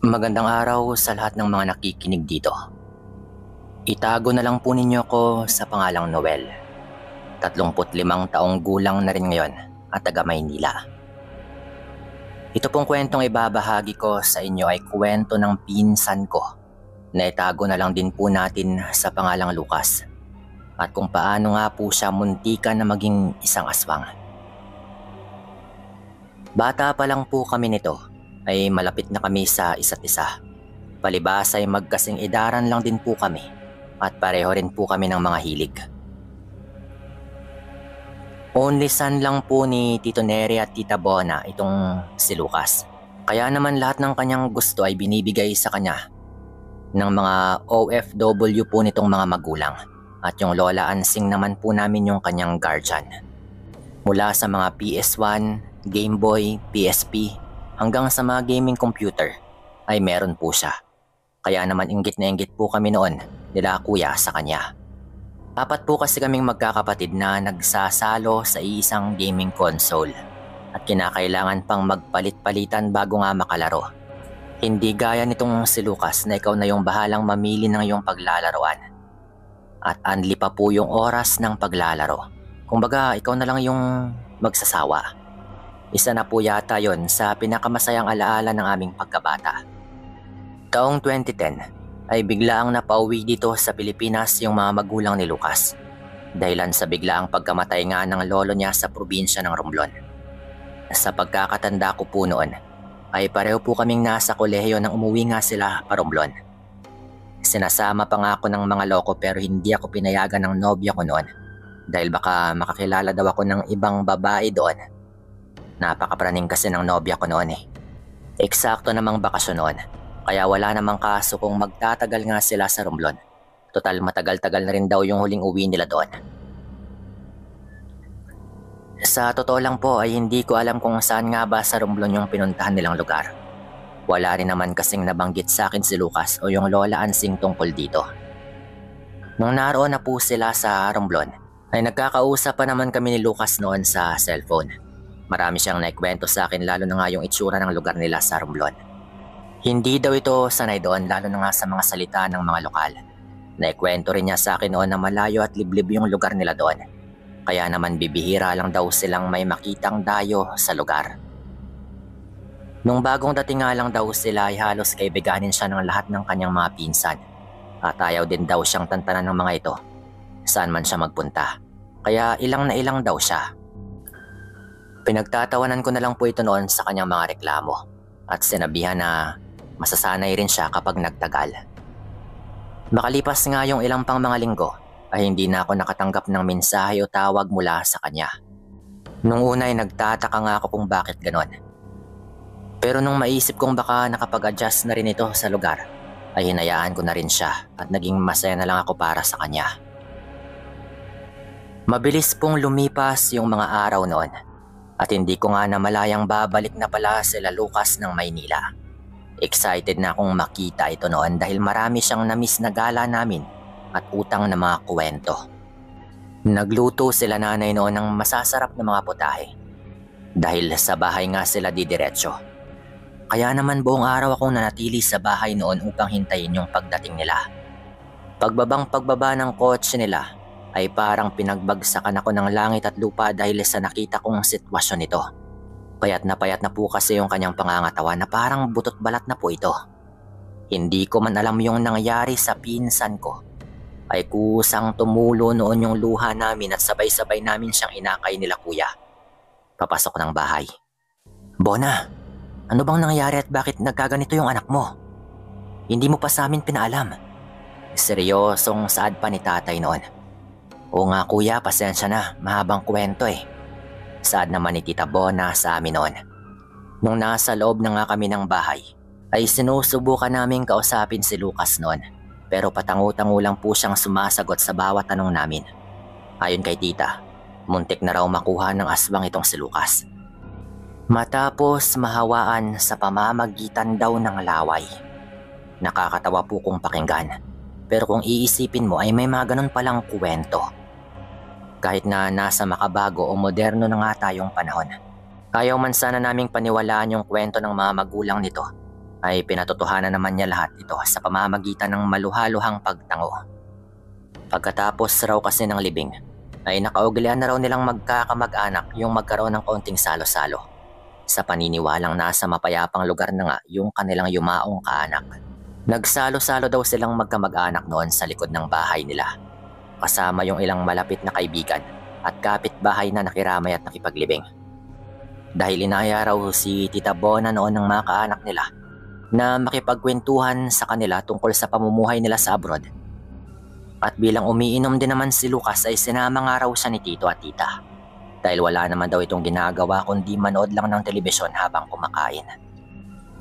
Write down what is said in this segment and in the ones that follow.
Magandang araw sa lahat ng mga nakikinig dito. Itago na lang po ninyo ako sa pangalang Noel. 35 taong gulang na rin ngayon at taga Maynila. Ito pong kwentong ibabahagi ko sa inyo ay kwento ng pinsan ko na itago na lang din po natin sa pangalang Lucas at kung paano nga po siya muntikan na maging isang aswang. Bata pa lang po kami nito ay malapit na kami sa isa't isa. Palibas ay magkasing edaran lang din po kami at pareho rin po kami ng mga hilig. Only son lang po ni Tito Neri at Tita Bona itong si Lucas. Kaya naman lahat ng kanyang gusto ay binibigay sa kanya ng mga OFW po nitong mga magulang. At yung Lola Ansing naman po namin yung kanyang guardian. Mula sa mga PS1, Game Boy, PSP, hanggang sa mga gaming computer ay meron po siya. Kaya naman inggit na inggit po kami noon nila kuya sa kanya. Apat po kasi kaming magkakapatid na nagsasalo sa isang gaming console at kinakailangan pang magpalit-palitan bago nga makalaro. Hindi gaya nitong si Lucas na ikaw na yung bahalang mamili ng iyong paglalaroan at anli pa po yung oras ng paglalaro. Kumbaga ikaw na lang yung magsasawa. Isa na po yata yon sa pinakamasayang alaala ng aming pagkabata. Taong 2010 ay biglaang napauwi dito sa Pilipinas yung mga magulang ni Lucas dahilan sa biglaang pagkamatay nga ng lolo niya sa probinsya ng Romblon. Sa pagkakatanda ko po noon ay pareho po kaming nasa kolehiyo nang umuwi nga sila pa Romblon. Sinasama pa nga ako ng mga loko pero hindi ako pinayagan ng nobya ko noon dahil baka makakilala daw ako ng ibang babae doon. Napakapraning kasi ng nobya ko noon eh. Eksakto namang bakasyon noon. Kaya wala namang kaso kung magtatagal nga sila sa Romblon. Total matagal-tagal na rin daw yung huling uwi nila doon. Sa totoo lang po ay hindi ko alam kung saan nga ba sa Romblon yung pinuntahan nilang lugar. Wala rin naman kasing nabanggit sa akin si Lucas o yung Lola Ansing tungkol dito. Nung naroon na po sila sa Romblon ay nagkakausap pa naman kami ni Lucas noon sa cellphone. Marami siyang naikwento sa akin lalo na nga yung itsura ng lugar nila sa Romblon. Hindi daw ito sanay doon lalo na nga sa mga salita ng mga lokal. Naikwento rin niya sa akin noon na malayo at liblib yung lugar nila doon. Kaya naman bibihira lang daw silang may makitang dayo sa lugar. Nung bagong dating nga lang daw sila ay halos kaibiganin siya ng lahat ng kanyang mga pinsan. At ayaw din daw siyang tantanan ng mga ito. Saan man siya magpunta. Kaya ilang na ilang daw siya. Pinagtatawanan ko na lang po ito noon sa kanyang mga reklamo. At sinabihan na masasanay rin siya kapag nagtagal. Makalipas nga yung ilang pang mga linggo ay hindi na ako nakatanggap ng mensahe o tawag mula sa kanya. Nung una ay nagtataka nga ako kung bakit ganon. Pero nung maisip kong baka nakapag-adjust na rin ito sa lugar, ay hinayaan ko na rin siya at naging masaya na lang ako para sa kanya. Mabilis pong lumipas yung mga araw noon at hindi ko nga namalayang babalik na pala sila Lucas ng Maynila. Excited na akong makita ito noon dahil marami siyang namiss na gala namin at utang na mga kwento. Nagluto sila nanay noon ng masasarap na mga putahe dahil sa bahay nga sila didiretso. Kaya naman buong araw akong nanatili sa bahay noon upang hintayin yung pagdating nila. Pagbaba ng kotse nila ay parang pinagbagsakan ako ng langit at lupa dahil sa nakita kong sitwasyon nito. Payat na po kasi yung kanyang pangangatawan na parang butot balat na po ito. Hindi ko man alam yung nangyari sa pinsan ko. Ay kusang tumulo noon yung luha namin at sabay-sabay namin siyang inakay nila kuya. Papasok ng bahay. Bona, ano bang nangyari at bakit nagkaganito yung anak mo? Hindi mo pa sa amin pinaalam. Seryosong saad pa ni tatay noon. Oo nga kuya, pasensya na, mahabang kwento eh. Saad naman ni Tita Bona sa amin noon. Nung nasa loob na nga kami ng bahay, ay sinusubukan naming kausapin si Lucas noon. Pero patangu-tangu lang po siyang sumasagot sa bawat tanong namin. Ayon kay Tita, muntik na raw makuha ng aswang itong si Lucas. Matapos mahawaan sa pamamagitan daw ng laway. Nakakatawa po kung pakinggan. Pero kung iisipin mo ay may mga ganun palang kwento. Kahit na nasa makabago o moderno na nga tayong panahon. Ayaw man sana naming paniwalaan yung kwento ng mga magulang nito ay pinatotohanan naman niya lahat ito sa pamamagitan ng maluhaluhang pagtango. Pagkatapos raw kasi ng libing, ay nakaugalian na raw nilang magkakamag-anak yung magkaroon ng kaunting salo-salo sa paniniwalang nasa mapayapang lugar na nga yung kanilang yumaong kaanak. Nagsalo-salo daw silang magkamag-anak noon sa likod ng bahay nila, kasama yung ilang malapit na kaibigan at kapitbahay na nakiramay at nakipaglibing. Dahil inaya raw si Tita Bona noon ng mga kaanak nila na makipagkwentuhan sa kanila tungkol sa pamumuhay nila sa abroad. At bilang umiinom din naman si Lucas ay sinama nga raw siya ni Tito at Tita dahil wala naman daw itong ginagawa kundi manood lang ng telebisyon habang kumakain.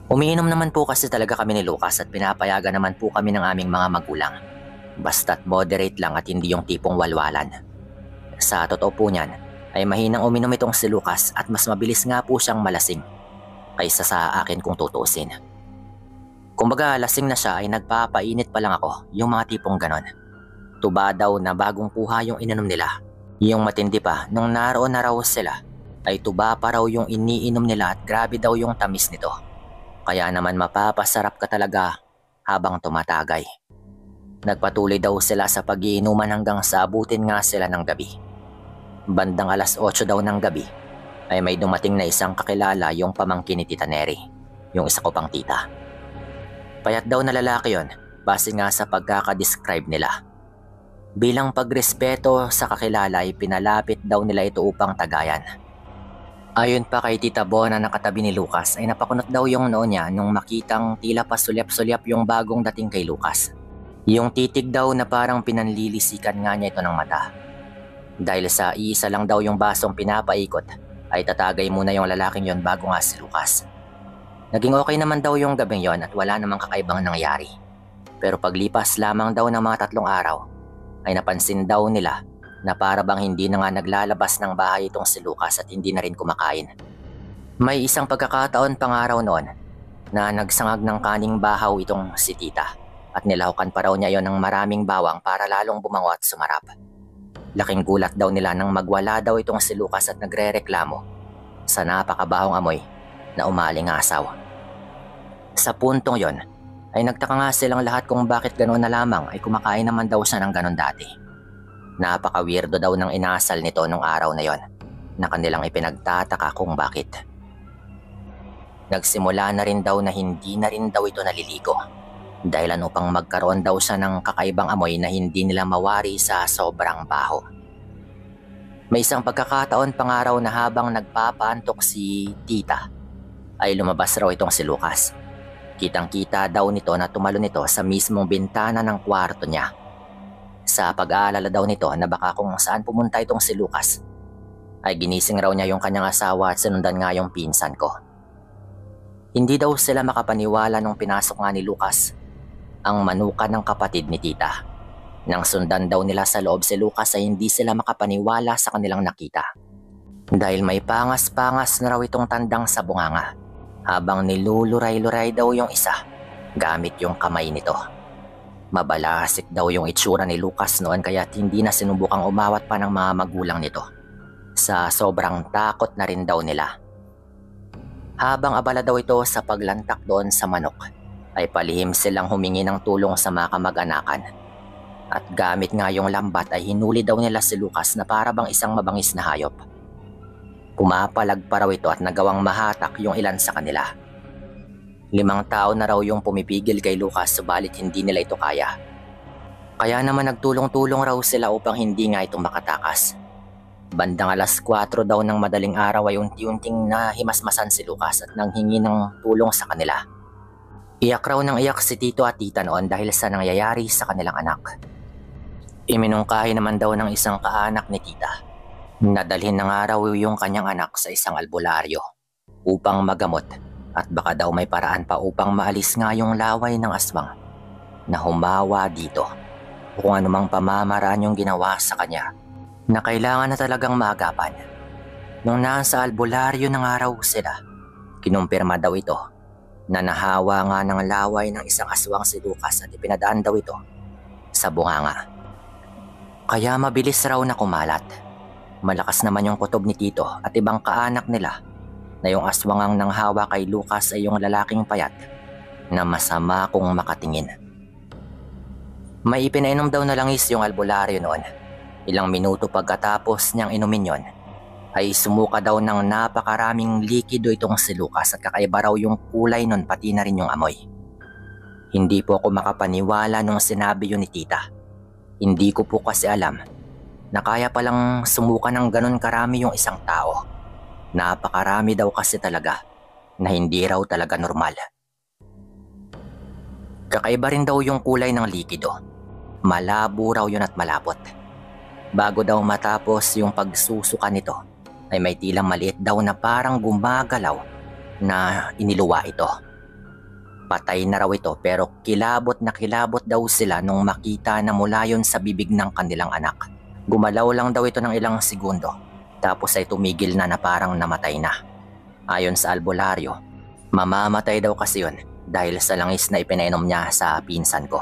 Umiinom naman po kasi talaga kami ni Lucas at pinapayagan naman po kami ng aming mga magulang. Basta't moderate lang at hindi yung tipong walwalan. Sa totoo po niyan ay mahinang uminom itong si Lucas at mas mabilis nga po siyang malasing kaysa sa akin kung tutuusin. Kumbaga lasing na siya ay nagpapainit pa lang ako, yung mga tipong ganon. Tuba daw na bagong kuha yung ininom nila. Yung matindi pa, nung naroon na raw sila, ay tuba pa raw yung iniinom nila at grabe daw yung tamis nito. Kaya naman mapapasarap ka talaga habang tumatagay. Nagpatuloy daw sila sa pag-iinuman hanggang sa abutin nga sila ng gabi. Bandang 8:00 daw ng gabi, ay may dumating na isang kakilala yung pamangkin ni Tita Neri, yung isa ko pang tita. Payat daw na lalaki yon, base nga sa pagkakadescribe nila. Bilang pagrespeto sa kakilala ay pinalapit daw nila ito upang tagayan. Ayon pa kay Tita Bona na katabi ni Lucas ay napakunot daw yung noo niya nung makitang tila pasulyap-sulyap yung bagong dating kay Lucas. Yung titig daw na parang pinanlilisikan nga niya ito ng mata. Dahil sa iisa lang daw yung basong pinapaikot ay tatagay muna yung lalaking yon bago nga si Lucas. Naging okay naman daw yung gabing yon at wala namang kakaibang nangyari. Pero paglipas lamang daw ng mga 3 araw, ay napansin daw nila na para bang hindi na nga naglalabas ng bahay itong si Lucas at hindi na rin kumakain. May isang pagkakataon pang araw noon na nagsangag ng kaning bahaw itong si Tita at nilahukan pa raw niya yon ng maraming bawang para lalong bumango at sumarap. Laking gulat daw nila nang magwala daw itong si Lucas at nagrereklamo sa napakabahong amoy na umalingasaw. Sa puntong yon, ay nagtaka nga silang lahat kung bakit gano'n na lamang ay kumakain naman daw siya ng gano'n dati. Napaka-weirdo daw ng inasal nito nung araw na yon na kanilang ipinagtataka kung bakit. Nagsimula na rin daw na hindi na rin daw ito naliligo dahil upang magkaroon daw siya ng kakaibang amoy na hindi nila mawari sa sobrang baho. May isang pagkakataon pang araw na habang nagpapaantok si Tita ay lumabas raw itong si Lucas. Kitang-kita daw nito na tumalon nito sa mismong bintana ng kwarto niya. Sa pag-aalala daw nito na baka kung saan pumunta itong si Lucas, ay ginising raw niya yung kanyang asawa at sinundan nga yung pinsan ko. Hindi daw sila makapaniwala nung pinasok nga ni Lucas ang manukan ng kapatid ni Tita. Nang sundan daw nila sa loob si Lucas ay hindi sila makapaniwala sa kanilang nakita. Dahil may pangas-pangas na raw itong tandang sa bunganga. Habang niluluray-luray daw yung isa gamit yung kamay nito. Mabalasik daw yung itsura ni Lucas noon kaya't hindi na sinubukang umawat pa ng mga magulang nito. Sa sobrang takot na rin daw nila. Habang abala daw ito sa paglantak doon sa manok, ay palihim silang humingi ng tulong sa mga kamag-anakan. At gamit nga yung lambat ay hinuli daw nila si Lucas na para bang isang mabangis na hayop. Pumapalag pa raw ito at nagawang mahatak yung ilan sa kanila. 5 tao na raw yung pumipigil kay Lucas subalit hindi nila ito kaya. Kaya naman nagtulong-tulong raw sila upang hindi nga ito makatakas. Bandang 4:00 daw ng madaling araw ay unti-unting nahimasmasan si Lucas at nanghingi ng tulong sa kanila. Iyak raw ng iyak si Tito at Tita noon dahil sa nangyayari sa kanilang anak. Iminungkahi naman daw ng isang kaanak ni Tita. Nadalhin na nga raw yung kanyang anak sa isang albularyo upang magamot at baka daw may paraan pa upang maalis nga yung laway ng aswang na humawa dito o kung anumang pamamaraan yung ginawa sa kanya na kailangan na talagang maagapan. Nung nasa albularyo na nga raw sila, kinumpirma daw ito na nahawa nga ng laway ng isang aswang si Lucas at ipinadaan daw ito sa bunganga. Kaya mabilis raw na kumalat. Malakas naman yung kutob ni Tito at ibang kaanak nila na yung aswangang nanghawa kay Lucas ay yung lalaking payat na masama kung makatingin. May ipinainom daw na langis yung albularyo noon. Ilang minuto pagkatapos niyang inumin yon, ay sumuka daw ng napakaraming likido itong si Lucas at kakaiba raw yung kulay nun pati na rin yung amoy. Hindi po ako makapaniwala nung sinabi yun ni tita. Hindi ko po kasi alam na kaya palang sumuka ng ganun karami yung isang tao. Napakarami daw kasi talaga na hindi raw talaga normal. Kakaiba rin daw yung kulay ng likido. Malabo raw yun at malapot. Bago daw matapos yung pagsusuka nito, ay may tilang maliit daw na parang gumagalaw na iniluwa ito. Patay na raw ito pero kilabot na kilabot daw sila nung makita na mula yun sa bibig ng kanilang anak. Gumalaw lang daw ito ng ilang segundo tapos ay tumigil na parang namatay na. Ayon sa albularyo, mamamatay daw kasi yun dahil sa langis na ipinainom niya sa pinsan ko.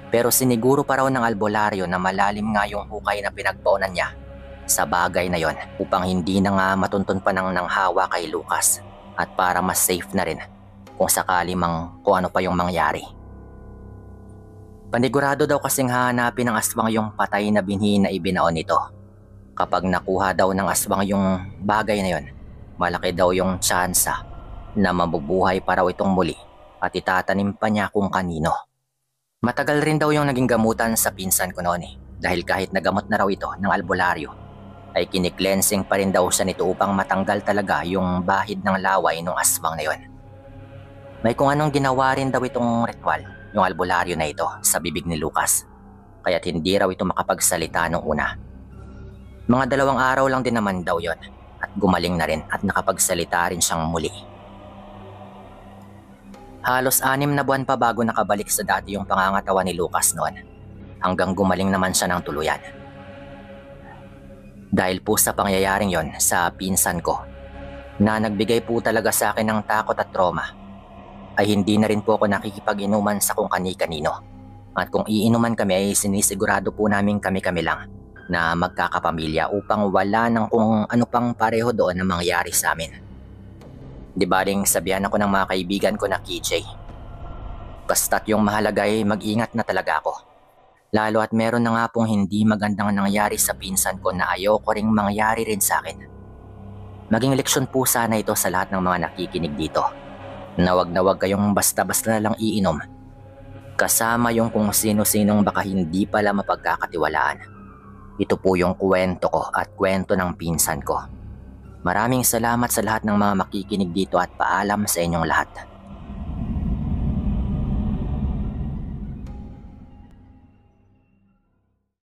Pero siniguro pa raw ng albularyo na malalim nga yung hukay na pinagpaunan niya sa bagay na yon upang hindi na nga matuntun pa ng hawa kay Lucas at para mas safe na rin kung sakali mang kung ano pa yung mangyari. Panigurado daw kasing hahanapin ng aswang yung patay na binhi na ibinaon nito. Kapag nakuha daw ng aswang yung bagay na yon, malaki daw yung tsansa na mabubuhay pa raw itong muli at itatanim pa niya kung kanino. Matagal rin daw yung naging gamutan sa pinsan ko noon dahil kahit nagamot na raw ito ng albularyo ay kiniklensing pa rin daw siya nito upang matanggal talaga yung bahid ng laway ng aswang na yon. May kung anong ginawa rin daw itong ritual, yung albularyo na ito sa bibig ni Lucas, kaya't hindi raw ito makapagsalita nung una. Mga 2 araw lang din naman daw yon at gumaling na rin at nakapagsalita rin siyang muli. Halos 6 na buwan pa bago nakabalik sa dati yung pangangatawan ni Lucas noon, hanggang gumaling naman siya ng tuluyan. Dahil po sa pangyayaring yon sa pinsan ko, na nagbigay po talaga sa akin ng takot at trauma, ay hindi na rin po ako nakikipag-inuman sa kung kani-kanino. At kung iinuman kami ay sinisigurado po namin kami-kami lang na magkakapamilya upang wala ng kung ano pang pareho doon na mangyari sa amin. Di baling sabihan ako ng mga kaibigan ko na KJ. Basta't yung mahalaga ay mag-ingat na talaga ako. Lalo at meron na nga pong hindi magandang nangyari sa pinsan ko na ayoko ring mangyari rin sa akin. Maging leksyon po sana ito sa lahat ng mga nakikinig dito. Na wag kayong basta-basta na lang iinom. Kasama yung kung sino-sinong baka hindi pala mapagkakatiwalaan. Ito po yung kwento ko at kwento ng pinsan ko. Maraming salamat sa lahat ng mga makikinig dito at paalam sa inyong lahat.